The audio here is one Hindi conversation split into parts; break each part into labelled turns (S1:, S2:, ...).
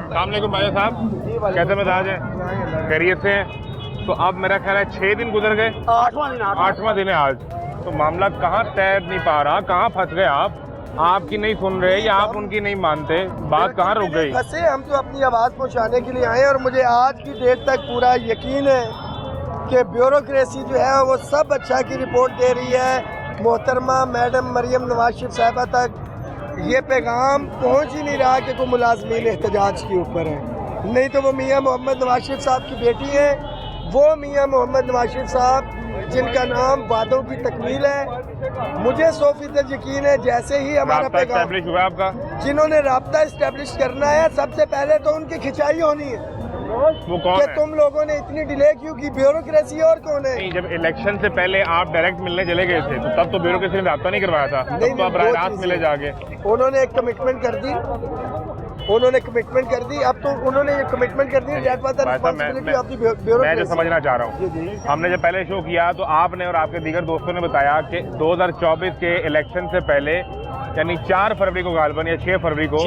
S1: अस्सलाम वालेकुम भाई साहब, कैसे मिजाज है? खैरियत से हैं? तो अब मेरा ख्याल है 6 दिन गुजर गए, 8वां दिन है आज। तो मामला कहाँ तैर नहीं पा रहा, कहाँ फंस गए आप? आपकी नहीं सुन रहे या आप उनकी नहीं मानते, बात कहाँ रुक गई?
S2: फंसे हम तो अपनी आवाज़ पहुँचाने के लिए आए और मुझे आज की डेट तक पूरा यकीन है कि ब्यूरोक्रेसी जो है वो सब अच्छा की रिपोर्ट दे रही है। मोहतरमा मैडम मरियम नवाज शरीफ साहिबा तक ये पैगाम पहुँच ही नहीं रहा कि कोई मुलाजमीन एहतजाज के ऊपर है। नहीं तो वो मियाँ मोहम्मद नवाज शरीफ साहब की बेटी है, वो मियाँ मोहम्मद नवाज शरीफ साहब जिनका नाम वादों की तकमील है। मुझे 100% यकीन है जैसे ही हमारा पैगाम
S1: हुआ आपका,
S2: जिन्होंने राब्ता इस्टेब्लिश करना है सबसे पहले तो उनकी खिंचाई होनी है।
S1: वो कौन
S2: कि
S1: है?
S2: तुम लोगों ने इतनी डिले क्यों की? ब्यूरोक्रेसी और कौन है?
S1: नहीं, जब इलेक्शन से पहले आप डायरेक्ट मिलने चले गए थे तो तब तो ब्यूरोक्रेसी ने राब्ता नहीं करवाया था, तब तो आप रात रात मिले जाके।
S2: उन्होंने एक कमिटमेंट कर दी, अब तो उन्होंने ये कमिटमेंट कर दी। That was the responsibility of the bureaucracy.
S1: मैं जो समझना चाह रहा हूँ, हमने जब पहले शो किया तो आपने और आपके दीगर दोस्तों ने बताया कि 2024 के इलेक्शन से पहले यानी 4 फरवरी को गालबन या 6 फरवरी को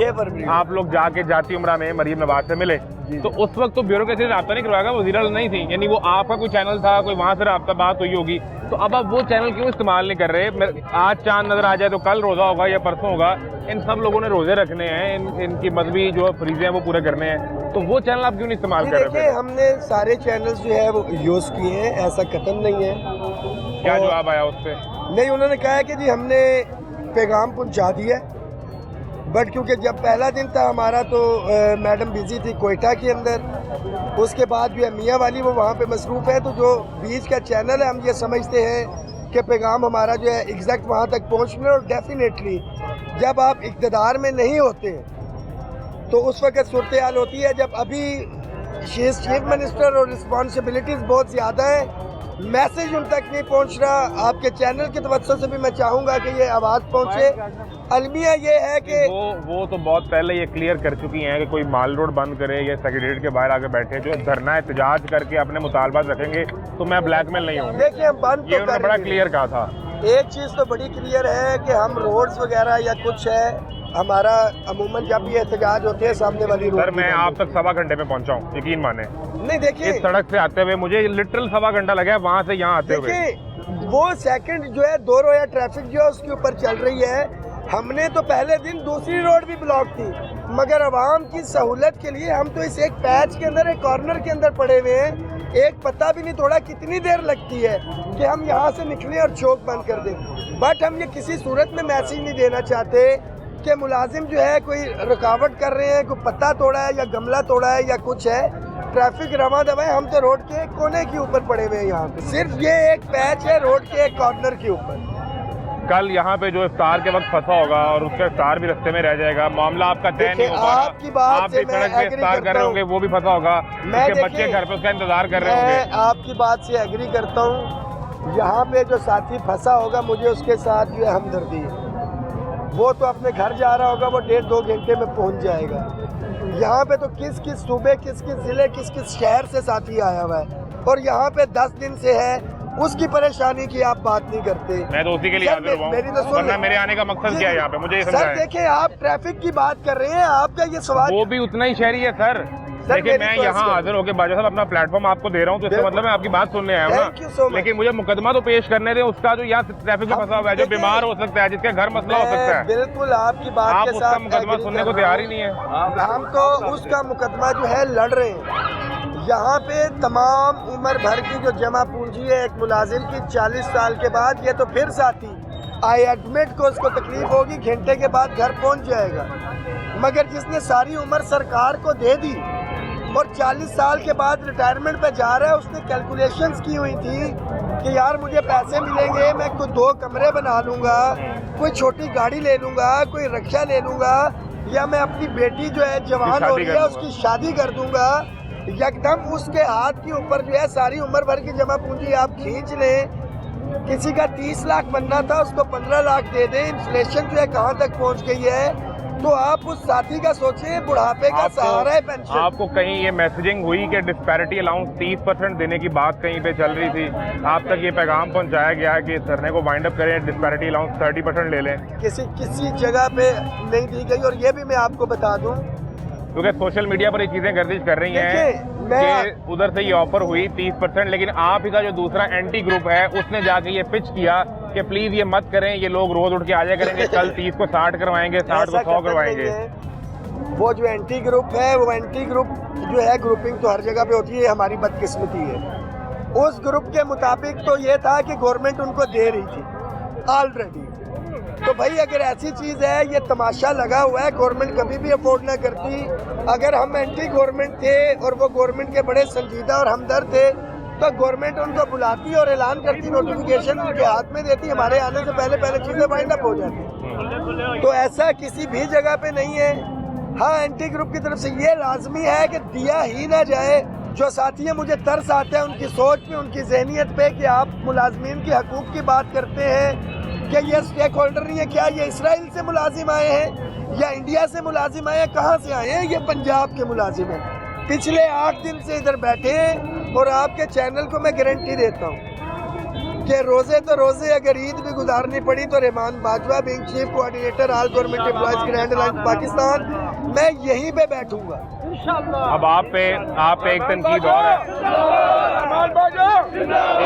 S1: आप लोग जाके जाती उम्रा में मरीम नवाज से मिले। तो उस वक्त तो ब्यूरोक्रेसी ने राब्ता नहीं करवाया, वो जीरा नहीं थी, यानी वो आपका कोई चैनल था, कोई वहाँ से राब्ता बात हुई होगी। तो अब आप वो चैनल क्यों इस्तेमाल नहीं कर रहे? आज चांद नजर आ जाए तो कल रोजा होगा या परसों होगा, इन सब लोगों ने रोजे रखने हैं, इनकी मजहबी जो फरीजे हैं वो पूरे करने हैं, तो वो चैनल आप क्यों नहीं इस्तेमाल कर रहे?
S2: हमने सारे चैनल्स जो है वो यूज किए हैं, ऐसा कतन नहीं है।
S1: क्या जवाब आया उस पर?
S2: नहीं, उन्होंने कहा है कि जी हमने पैगाम पहुंचा दिया, बट क्योंकि जब पहला दिन था हमारा तो मैडम बिजी थी कोयटा के अंदर, उसके बाद जो है मियाँ वाली वो वहाँ पे मसरूफ़ है, तो जो बीच का चैनल है हम ये समझते हैं कि पैगाम हमारा जो है एग्जैक्ट वहाँ तक पहुँचने। और डेफिनेटली जब आप इक़्तिदार में नहीं होते तो उस वक्त सूरत हाल होती है, जब अभी चीफ मिनिस्टर और रिस्पॉन्सिबिलिटीज़ बहुत ज़्यादा है, मैसेज उन तक नहीं पहुंच रहा। आपके चैनल की तवज्जो से भी मैं चाहूँगा कि ये आवाज़ पहुँचे। अलमिया ये है कि
S1: वो तो बहुत पहले ये क्लियर कर चुकी हैं कि कोई माल रोड बंद करे या सेक्रेटरीट के बाहर आके बैठे जो धरना एहतजाज करके अपने मुतालबात रखेंगे तो मैं ब्लैकमेल नहीं हूँ।
S2: देखिए हम बंद
S1: ये उन्होंने बड़ा क्लियर कहा था।
S2: एक चीज़ तो बड़ी क्लियर है कि हम रोड्स वगैरह या कुछ है हमारा अमूमन जब ये एहतजाज होते हैं सामने वाली रोड।
S1: सर मैं आप तक 1.25 घंटे में पहुँचा हूँ, यकीन माने।
S2: नहीं देखिए,
S1: इस सड़क से आते हुए मुझे लिटरल 1.25 घंटा लगा है वहाँ से यहाँ आते हुए।
S2: वो सेकंड जो है 2 रोया ट्रैफिक जो है उसके ऊपर चल रही है। हमने तो पहले दिन दूसरी रोड भी ब्लॉक थी, मगर आवाम की सहूलत के लिए हम तो इस एक पैच के अंदर, एक कॉर्नर के अंदर पड़े हुए हैं। एक पता भी नहीं थोड़ा कितनी देर लगती है कि हम यहाँ से निकलें और चौक बंद कर दें। बट हम ये किसी सूरत में मैसेज नहीं देना चाहते कि मुलाजिम जो है कोई रुकावट कर रहे हैं, कोई पत्ता तोड़ा है या गमला तोड़ा है या कुछ है। ट्रैफिक रवा दवा है, हम तो रोड के एक कोने के ऊपर पड़े हुए हैं। यहाँ पे सिर्फ ये एक पैच है रोड के एक कॉर्नर के ऊपर।
S1: कल यहाँ पे जो इफ्तार के वक्त फंसा होगा और उसका इफ्तार भी रास्ते में रह जाएगा, मामला आपका तय नहीं होगा।
S2: आपकी बात
S1: आप भी सड़क पे इफ्तार कर रहे होंगे, वो भी फंसा होगा, उसके बच्चे घर पे उसका इंतजार कर रहे होंगे।
S2: मैं आपकी बात से एग्री करता हूँ। यहाँ पे जो साथी फंसा होगा मुझे उसके साथ जो है हमदर्दी है। वो तो अपने घर जा रहा होगा, वो 1.5-2 घंटे में पहुँच जाएगा। यहाँ पे तो किस किस सूबे, किस किस जिले, किस किस शहर से साथी आया हुआ है और यहाँ पे 10 दिन से है, उसकी परेशानी की आप बात नहीं करते।
S1: मैं तो उसी के लिए हाजिर हुआ हूं, वरना मेरे आने का मकसद क्या है यहाँ पे, मुझे ये समझाएं।
S2: सर देखिए, आप ट्रैफिक की बात कर रहे हैं, आपका ये सवाल
S1: वो भी उतना ही शहरी है सर। देखिए मैं यहाँ हाजिर होकर बाजा साहब अपना प्लेटफॉर्म आपको दे रहा हूँ, तो इसका मतलब मैं आपकी बात सुनने आया हूँ ना। लेकिन मुझे मुकदमा तो पेश करने दें उसका जो यहाँ ट्रैफिक में फंसा हुआ है, जो बीमार हो सकता है, जिसका घर मसला हो सकता है।
S2: बिल्कुल आपकी बात
S1: आप
S2: के
S1: उसका
S2: साथ
S1: मुकदमा सुनने को तैयार ही नहीं है।
S2: हम तो उसका मुकदमा जो है लड़ रहे हैं। यहाँ पे तमाम उम्र भर की जो जमा पूंजी है एक मुलाजिम की, 40 साल के बाद ये तो फिर साथी आई एडमिट को उसको तकलीफ होगी, घंटे के बाद घर पहुँच जाएगा। मगर जिसने सारी उम्र सरकार को दे दी और 40 साल के बाद रिटायरमेंट पे जा रहा है, उसने कैलकुलेशंस की हुई थी कि यार मुझे पैसे मिलेंगे, मैं कोई 2 कमरे बना लूँगा, कोई छोटी गाड़ी ले लूँगा, कोई रिक्शा ले लूँगा, या मैं अपनी बेटी जो है जवान हो रही है उसकी शादी कर दूँगा। एकदम उसके हाथ के ऊपर जो है सारी उम्र भर की जमा पूंजी आप खींच लें। किसी का 30 लाख बनना था, उसको 15 लाख दे दें। इन्फ्लेशन जो है कहाँ तक पहुँच गई है, तो आप उस साथी का सोचिए, बुढ़ापे का सहारा है पेंशन।
S1: आपको कहीं ये मैसेजिंग हुई कि डिस्पैरिटी अलाउंस 30% देने की बात कहीं पे चल रही थी, आप तक ये पैगाम पहुंचाया गया है कि धरने को वाइंड अप करें, डिस्पैरिटी अलाउंस 30% ले लें?
S2: किसी जगह पे नहीं दी गई। और ये भी मैं आपको बता दूं
S1: क्योंकि सोशल मीडिया पर ये चीजें गर्दिश कर रही हैं कि उधर से ये ऑफर हुई 30%, लेकिन आप ही का जो दूसरा एंटी ग्रुप है उसने जाके ये पिच किया कि प्लीज ये मत करें, ये लोग रोज उठ के आ जाया करेंगे, कल 30 को 60 करवाएंगे, 60 को 100 करवाएंगे।
S2: वो जो एंटी ग्रुप है, वो एंटी ग्रुप जो है, ग्रुपिंग तो हर जगह पे होती है, हमारी बदकिस्मती है। उस ग्रुप के मुताबिक तो ये था कि गवर्नमेंट उनको दे रही थी ऑलरेडी। तो भाई अगर ऐसी चीज़ है, ये तमाशा लगा हुआ है, गवर्नमेंट कभी भी अफोर्ड ना करती। अगर हम एंटी गवर्नमेंट थे और वो गवर्नमेंट के बड़े संजीदा और हमदर्द थे तो गवर्नमेंट उनको बुलाती और ऐलान करती, नोटिफिकेशन उनके हाथ में देती, हमारे आने से पहले चीज़ें वाइंड अप हो जाती। तो ऐसा किसी भी जगह पे नहीं है। हाँ, एंटी ग्रुप की तरफ से ये लाजमी है कि दिया ही ना जाए। जो साथी है, मुझे तरस आता है उनकी सोच पे, उनकी जहनीत पे कि आप मुलाजमीन की हकूक़ की बात करते हैं कि ये स्टेक होल्डर नहीं है। क्या ये इसराइल से मुलाजिम आए हैं या इंडिया से मुलाजिम आए हैं? कहाँ से आए हैं? ये पंजाब के मुलाजिम हैं, पिछले 8 दिन से इधर बैठे हैं। और आपके चैनल को मैं गारंटी देता हूँ कि रोज़े तो रोज़े, अगर ईद भी गुजारनी पड़ी तो Rahman Bajwa being chief coordinator all government employees grand alliance Pakistan, मैं यहीं पे बैठूंगा।
S1: अब आप पे एक तनकीद और है,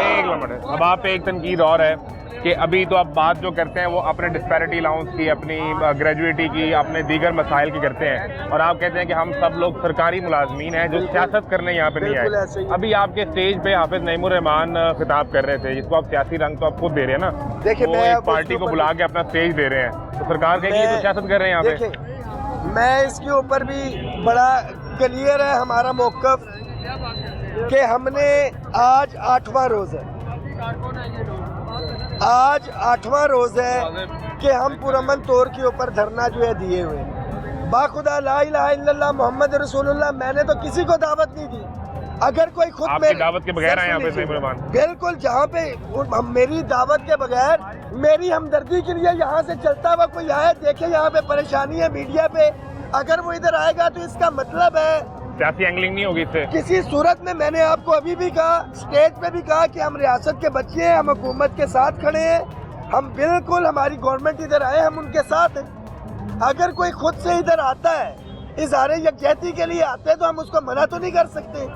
S1: एक मिनट, अब आप पे एक तनकीद और है कि अभी तो आप बात जो करते हैं वो अपने डिस्पैरिटी अलाउंस की, अपनी ग्रेजुएटी की, अपने दीगर मसाइल की करते हैं, और आप कहते हैं कि हम सब लोग सरकारी मुलाजमीन हैं जो सियासत करने यहाँ पे नहीं आए। अभी आपके स्टेज पे हाफिज नईमुर रहमान खिताब कर रहे थे, जिसको आप सियासी रंग तो आप खुद दे रहे हैं ना,
S2: देखिए
S1: वो एक पार्टी को बुला के अपना स्टेज दे रहे हैं, तो सरकार कहेगी तो सियासत कर रहे हैं यहाँ पे।
S2: मैं इसके ऊपर भी बड़ा क्लियर है हमारा मौक़िफ़ कि हमने आज 8वां रोज़ है, आज 8वां रोज़ है कि हम पुरअमन तौर के ऊपर धरना जो है दिए हुए। बाखुदा ला इलाहा इल्लल्लाह मोहम्मद रसूलुल्लाह, मैंने तो किसी को दावत नहीं दी। अगर कोई खुद
S1: आपकी दावत के बगैर आए यहाँ पे,
S2: बिल्कुल, जहाँ पे मेरी दावत के बगैर, मेरी हमदर्दी के लिए यहाँ से चलता हुआ कोई आए, देखे यहाँ पे परेशानी है मीडिया पे, अगर वो इधर आएगा तो इसका मतलब है
S1: सियासी एंगलिंग नहीं होगी इससे
S2: किसी सूरत में। मैंने आपको अभी भी कहा, स्टेज पे भी कहा कि हम रियासत के बच्चे हैं, हम हुकूमत के साथ खड़े हैं, हम बिल्कुल, हमारी गवर्नमेंट इधर आए, हम उनके साथ हैं। अगर कोई खुद से इधर आता है, इज़हारे यकजहती के लिए आता है, तो हम उसको मना तो नहीं कर सकते।